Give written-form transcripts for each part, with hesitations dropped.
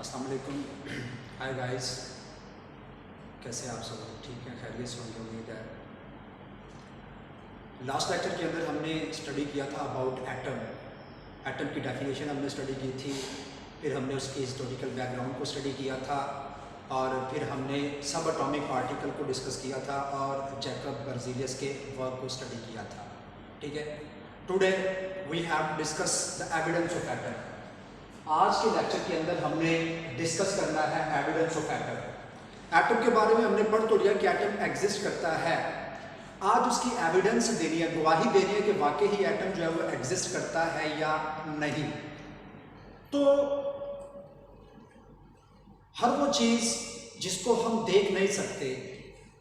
अस्सलाम वालेकुम। Hi guys, कैसे आप सब लोग? ठीक हैं, खैरियत से होंगे उम्मीद है। लास्ट लेक्चर के अंदर हमने स्टडी किया था अबाउट एटम। एटम की डेफिनेशन हमने स्टडी की थी, फिर हमने उसकी हिस्टोरिकल बैकग्राउंड को स्टडी किया था और फिर हमने सब एटॉमिक पार्टिकल को डिस्कस किया था और जैकब बर्जीलियस के वर्क को स्टडी किया था। ठीक है, today we have discuss the evidence of atom. आज के लेक्चर के अंदर हमने डिस्कस करना है एविडेंस ऑफ एटम। एटम के बारे में हमने पढ़ तो लिया कि एटम एग्जिस्ट करता है। आज उसकी एविडेंस देनी है, गवाही देनी है कि वाकई ही एटम जो है वो एग्जिस्ट करता है या नहीं। तो हर वो चीज जिसको हम देख नहीं सकते,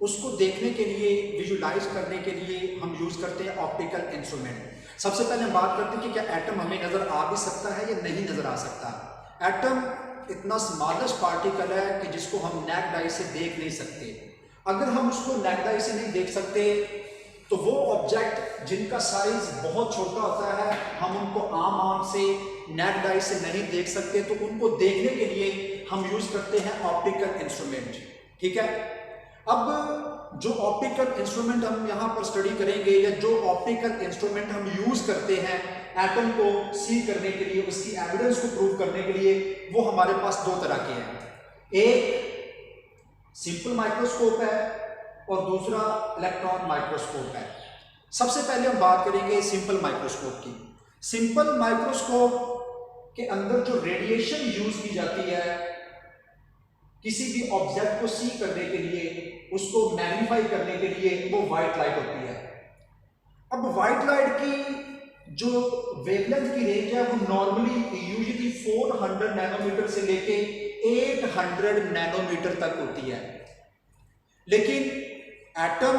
उसको देखने के लिए, विजुलाइज करने के लिए हम यूज करते हैं ऑप्टिकल इंस्ट्रूमेंट। सबसे पहले हम बात करते हैं कि क्या एटम हमें नजर आ भी सकता है या नहीं नजर आ सकता। एटम इतना स्मॉलेस्ट पार्टिकल है कि जिसको हम नेक्ड आई से देख नहीं सकते। अगर हम उसको नेक्ड आई से नहीं देख सकते तो वो ऑब्जेक्ट जिनका साइज बहुत छोटा होता है, हम उनको आम आंख से नेक्ड आई से नहीं देख सकते, तो उनको देखने के लिए हम यूज करते हैं ऑप्टिकल इंस्ट्रूमेंट। ठीक है, अब जो ऑप्टिकल इंस्ट्रूमेंट हम यहाँ पर स्टडी करेंगे या जो ऑप्टिकल इंस्ट्रूमेंट हम यूज करते हैं एटम को सी करने के लिए, उसकी एविडेंस को प्रूव करने के लिए, वो हमारे पास दो तरह के हैं। एक सिंपल माइक्रोस्कोप है और दूसरा इलेक्ट्रॉन माइक्रोस्कोप है। सबसे पहले हम बात करेंगे सिंपल माइक्रोस्कोप की। सिंपल माइक्रोस्कोप के अंदर जो रेडिएशन यूज की जाती है किसी भी ऑब्जेक्ट को सी करने के लिए, उसको मैग्नीफाई करने के लिए, वो व्हाइट लाइट होती है। अब व्हाइट लाइट की जो वेवलेंथ की रेंज है वो नॉर्मली यूजुअली 400 नैनोमीटर से लेके 800 नैनोमीटर तक होती है। लेकिन एटम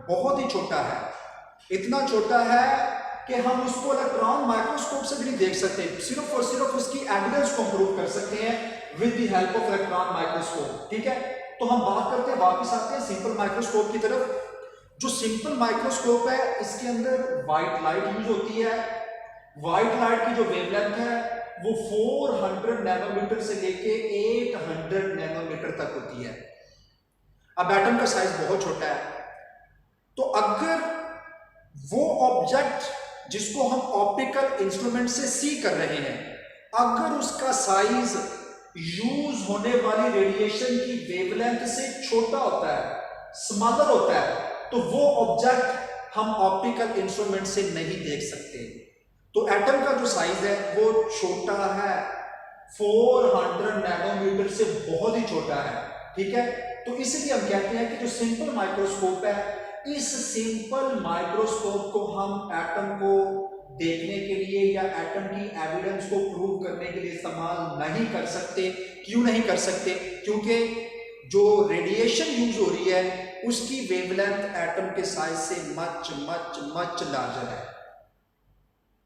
बहुत ही छोटा है, इतना छोटा है कि हम उसको इलेक्ट्रॉन माइक्रोस्कोप से भी नहीं देख सकते। सिर्फ और सिर्फ उसकी एविडेंस को प्रूव कर सकते हैं with the help of electron microscope. ठीक है, तो हम बात करते हैं, वापस आते हैं सिंपल माइक्रोस्कोप की तरफ। जो सिंपल माइक्रोस्कोप है इसके अंदर व्हाइट लाइट यूज होती है। व्हाइट लाइट की जो वेवलेंथ है वो 400 नैनोमीटर से लेके 800 नैनोमीटर तक होती है। अब एटम का साइज बहुत छोटा है, तो अगर वो ऑब्जेक्ट जिसको हम ऑप्टिकल इंस्ट्रूमेंट से सी कर रहे हैं, अगर उसका साइज यूज होने वाली रेडिएशन की वेवलेंथ से छोटा होता है, स्मॉलर होता है, तो वो ऑब्जेक्ट हम ऑप्टिकल इंस्ट्रूमेंट से नहीं देख सकते। तो एटम का जो साइज है वो छोटा है, 400 नैनोमीटर से बहुत ही छोटा है। ठीक है, तो इसलिए हम कहते हैं कि जो सिंपल माइक्रोस्कोप है, इस सिंपल माइक्रोस्कोप को हम एटम को देखने के लिए या एटम की एविडेंस को प्रूव करने के लिए इस्तेमाल नहीं कर सकते। क्यों नहीं कर सकते? क्योंकि जो रेडिएशन यूज हो रही है उसकी वेवलेंथ एटम के साइज से मच मच मच लार्जर है।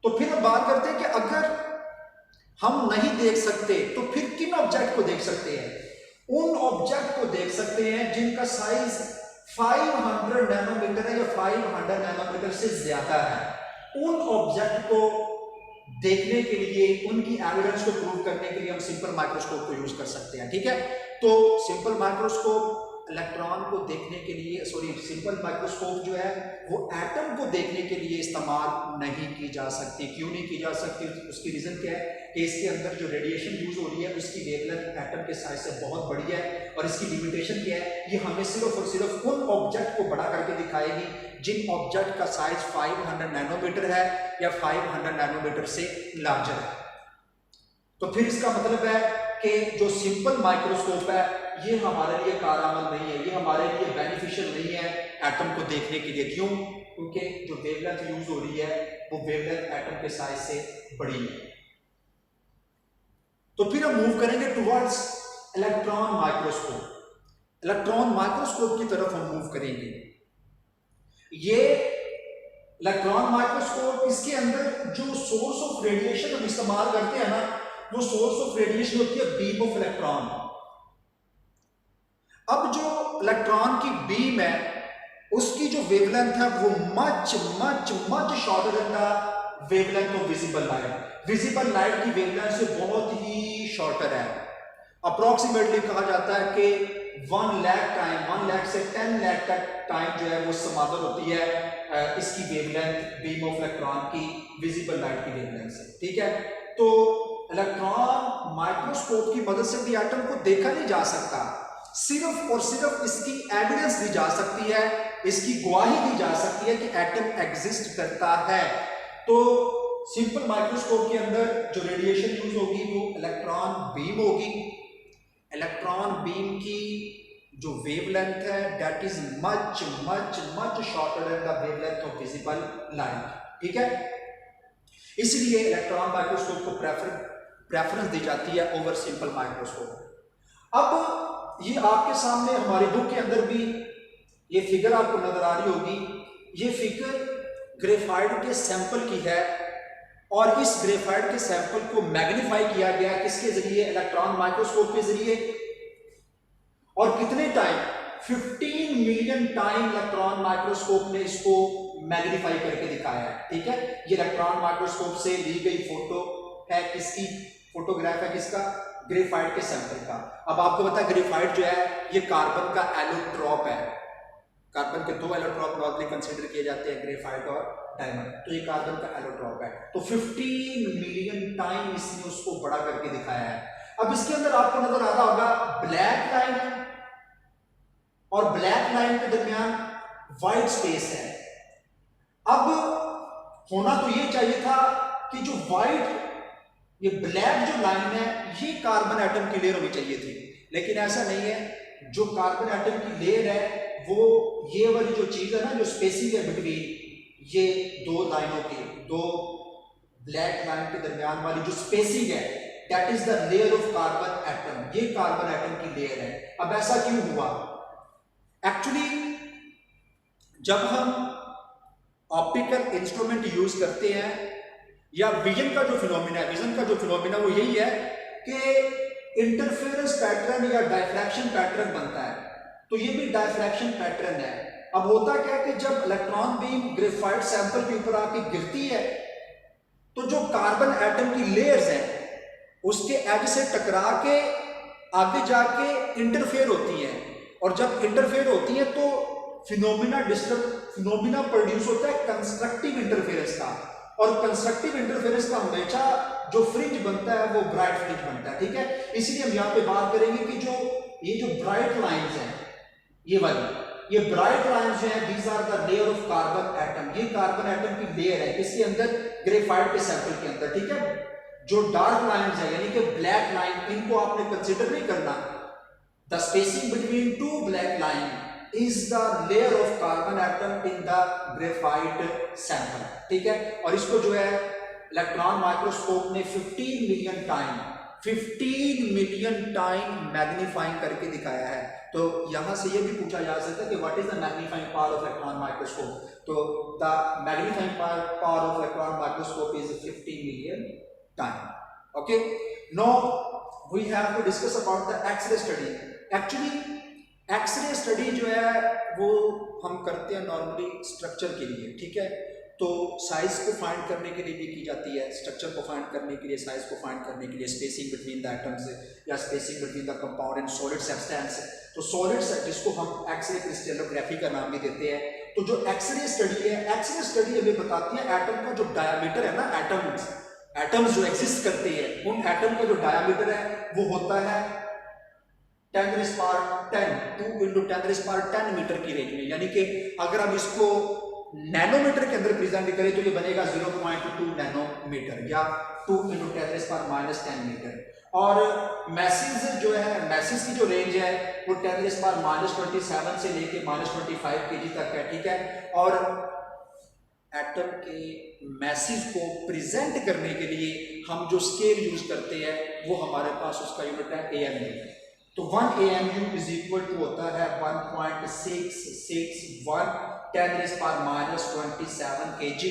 तो फिर हम बात करते हैं कि अगर हम नहीं देख सकते तो फिर किन ऑब्जेक्ट को देख सकते हैं? उन ऑब्जेक्ट को देख सकते हैं जिनका साइज 500 नैनोमीटर है या 500 नैनोमीटर से ज्यादा है। उन ऑब्जेक्ट को देखने के लिए, उनकी एविडेंस को प्रूव करने के लिए हम सिंपल माइक्रोस्कोप को यूज कर सकते हैं। ठीक है, तो सिंपल माइक्रोस्कोप इलेक्ट्रॉन को देखने के लिए, सिंपल माइक्रोस्कोप जो है वो एटम को देखने के लिए इस्तेमाल नहीं की जा सकती। क्यों नहीं की जा सकती? उसकी रीजन क्या है कि इसके अंदर जो रेडिएशन यूज हो रही है उसकी वेवलेंथ एटम के साइज से बहुत बड़ी है, और इसकी लिमिटेशन क्या है, ये हमें सिर्फ और सिर्फ उन ऑब्जेक्ट को बड़ा करके दिखाएगी जिन ऑब्जेक्ट का साइज 500 नैनोमीटर है या 500 नैनोमीटर से लार्जर है। तो फिर इसका मतलब है कि जो सिंपल माइक्रोस्कोप है ये हमारे लिए कारआमद नहीं है, ये हमारे लिए बेनिफिशियल नहीं है एटम को देखने के लिए। क्यों? क्योंकि जो वेवलेंथ यूज हो रही है वो वेवलेंथ एटम के साइज से बड़ी है। तो फिर हम मूव करेंगे towards electron microscope. Electron microscope की तरफ हम मूव करेंगे। ये इलेक्ट्रॉन माइक्रोस्कोप, इसके अंदर जो सोर्स ऑफ रेडिएशन हम इस्तेमाल करते हैं ना, वो सोर्स ऑफ रेडिएशन होती है बीम ऑफ इलेक्ट्रॉन। अब जो इलेक्ट्रॉन की बीम है उसकी जो वेवलेंथ है वो much much much shorter than the wavelength of visible light. Visible light की वेवलेंथ से बहुत ही शॉर्टर है। अप्रोक्सीमेटली कहा जाता है कि 1 लाख टाइम, 1 लाख से 10 लाख तक टाइम जो है वो समादर होती है इसकी वेवलेंथ बीम ऑफ इलेक्ट्रॉन की विजिबल लाइट की वेवलेंथ से, ठीक है। तो इलेक्ट्रॉन माइक्रोस्कोप की मदद से भी एटम को देखा नहीं जा सकता, सिर्फ और सिर्फ इसकी एविडेंस दी जा सकती है, इसकी गवाही दी जा सकती है कि एटम एग्जिस्ट करता है। तो सिंपल माइक्रोस्कोप के अंदर जो रेडिएशन यूज होगी वो इलेक्ट्रॉन बीम होगी। इलेक्ट्रॉन बीम की जो वेवलेंथ है that is much much much shorter than the wavelength of visible light, ठीक है। इसलिए इलेक्ट्रॉन माइक्रोस्कोप को प्रेफरेंस दी जाती है ओवर सिंपल माइक्रोस्कोप। अब ये आपके सामने हमारी बुक के अंदर भी ये फिगर आपको नजर आ रही होगी। ये फिगर ग्रेफाइट के सैंपल की है और इस ग्रेफाइट के सैंपल को मैग्नीफाई किया गया किसके जरिए, इलेक्ट्रॉन माइक्रोस्कोप के जरिए। और कितने time, 15 million time electron microscope ने इसको मैग्नीफाई करके दिखाया है, ठीक है। ये इलेक्ट्रॉन माइक्रोस्कोप से ली गई फोटो है, किसकी फोटोग्राफ है, किसका, ग्रेफाइट के सैंपल का। अब आपको पता है ग्रेफाइट जो है ये कार्बन का एलोट्रॉप है, कार्बन के 2 एलोट्रॉप नॉर्मली कंसीडर किए जाते हैं, ग्रेफाइट और डायमंड, तो ये कार्बन का एलोट्रॉप है। तो 15 मिलियन टाइम इसने उसको बड़ा करके दिखाया है। अब इसके अंदर आपको नजर आ रहा होगा ब्लैक लाइन है और ब्लैक लाइन के दरमियान व्हाइट स्पेस है। अब होना तो ये चाहिए था कि जो व्हाइट, ये ब्लैक जो लाइन है ये कार्बन एटम की लेयर होनी चाहिए थी, लेकिन ऐसा नहीं है। जो कार्बन एटम की लेयर है वो ये वाली जो चीज है ना, जो स्पेसिंग है बिटवीन ये 2 लाइनों की, 2 ब्लैक लाइन के दरमियान वाली जो स्पेसिंग है that is the layer of carbon atom, ये कार्बन एटम की लेयर है। अब ऐसा क्यों हुआ? एक्चुअली जब हम ऑप्टिकल इंस्ट्रूमेंट यूज करते हैं या विजन का जो फिनोमिना है, विजन का जो फिनोमिना वो यही है कि इंटरफेरेंस पैटर्न या डायफ्रैक्शन पैटर्न बनता है। तो ये भी डायफ्रैक्शन पैटर्न है। अब होता क्या है कि जब इलेक्ट्रॉन बीम ग्रेफाइट सैंपल के ऊपर आके गिरती है तो जो कार्बन एटम की लेयर्स हैं उसके एज से टकरा के आगे जाके इंटरफेयर होती है, और जब इंटरफेयर होती है तो फिनोमिना प्रोड्यूस होता है कंस्ट्रक्टिव इंटरफेरेंस का, और कंस्ट्रक्टिव इंटरफेरेंस का हमेशा जो फ्रिंज बनता है वो ब्राइट फ्रिंज बनता है, ठीक है। इसलिए हम यहाँ पे बात करेंगे कि ये जो ब्राइट लाइंस हैं, ये वाली ये ब्राइट लाइंस जो है these are the layer of carbon atom, ये कार्बन एटम की लेयर है इसके अंदर, ग्रेफाइट के सैंपल के अंदर, ठीक है। जो डार्क लाइंस है यानी कि ब्लैक लाइन, इनको आपने कंसीडर नहीं करना। The spacing between 2 black line is the layer of carbon atom in the graphite sample, ठीक है। और इसको जो है इलेक्ट्रॉन माइक्रोस्कोप ने 15 मिलियन टाइम मैग्नीफाइंग करके दिखाया है। तो यहां से ये भी पूछा जा सकता है कि what is the magnifying power of electron microscope. तो the magnifying power of electron microscope is 15 million time. Okay, now we have to discuss about the X ray study. Actually X ray study जो है वो हम करते हैं नॉर्मली स्ट्रक्चर के लिए, ठीक है। तो साइज को फाइंड करने के लिए भी की जाती है, स्ट्रक्चर को फाइंड करने के लिए, साइज को फाइंड करने के लिए, स्पेसिंग बिटवीन द एटम्स या spacing between the compound and solid substance. तो सॉलिड्स जिसको हम एक्सरे क्रिस्टलोग्राफी का नाम भी देते हैं। तो जो एक्सरे स्टडी है, एक्सरे स्टडी हमें बताती है एटम का जो डायामीटर है ना, एटम्स जो एग्जिस्ट करते हैं उन एटम का जो डायामीटर है वो होता है 10⁻10 2 × 10⁻10 मीटर की रेंज में। यानी कि अगर हम इसको नैनोमीटर के अंदर प्रेजेंट करें तो ये बनेगा 0.2 नैनोमीटर या 2 × 10⁻10 मीटर। और मैसेज जो है, मैसेज की जो रेंज है वो 10⁻27 से लेके -25 kg तक है, ठीक है। और एटम के मैसेज को प्रेजेंट करने के लिए हम जो स्केल यूज करते हैं वो हमारे पास उसका यूनिट है AMU। तो 1 AMU इज इक्वल टू होता है 1.661 10⁻27 kg।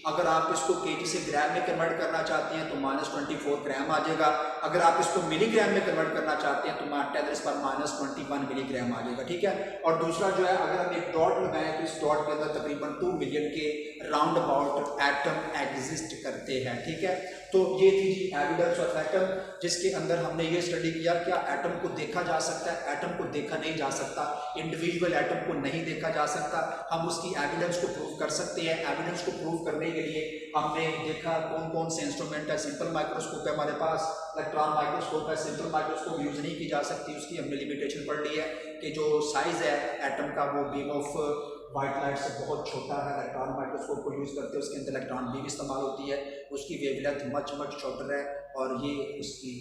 अगर आप इसको kg से ग्राम में कन्वर्ट करना चाहते हैं तो -24 ग्राम आ जाएगा। अगर आप इसको मिलीग्राम में कन्वर्ट करना चाहते हैं तो 10⁻21 मिलीग्राम आ जाएगा, ठीक है। और दूसरा जो है, अगर हम एक डॉट लगाएं तो इस डॉट के अंदर तकरीबन 2 मिलियन के राउंड अबाउट एटम एग्जिस्ट करते हैं, ठीक है। तो ये थी जी एविडेंस ऑफ एटम, जिसके अंदर हमने ये स्टडी किया क्या एटम को देखा जा सकता है, एटम को देखा नहीं जा सकता, इंडिविजुअल एटम को नहीं देखा जा सकता, हम उसकी एविडेंस को प्रूव कर सकते हैं। एविडेंस को प्रूव करने के लिए हमने देखा कौन कौन से इंस्ट्रूमेंट है, सिंपल माइक्रोस्कोप है हमारे पास, इलेक्ट्रॉन माइक्रोस्कोप है, सिंपल माइक्रोस्कोप यूज़ नहीं की जा सकती, उसकी हमने लिमिटेशन पढ़ ली है कि जो साइज़ है एटम का वो बीम ऑफ वाइट लाइट से बहुत छोटा है। इलेक्ट्रॉन माइक्रोस्कोप को यूज़ करते हैं, उसके अंदर इलेक्ट्रॉन बीम इस्तेमाल होती है, उसकी वेवलेंथ मच मच शॉर्टर है, और ये उसकी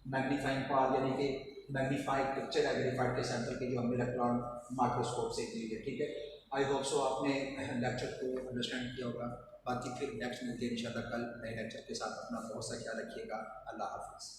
मैग्नीफाइंग पावर यानी कि मैग्नीफाइड पिक्चर है वेरीफाइड के सेंटर की जो हमने इलेक्ट्रॉन माइक्रोस्कोप से ली है। ठीक है, आई होप सो आपने लेक्चर को अंडरस्टैंड किया होगा। बाकी फिर नेक्स्ट मिलते हैं इंशाल्लाह कल नए लेक्चर के साथ। अपना बहुत सा ख्याल रखिएगा। अल्लाह हाफिज़।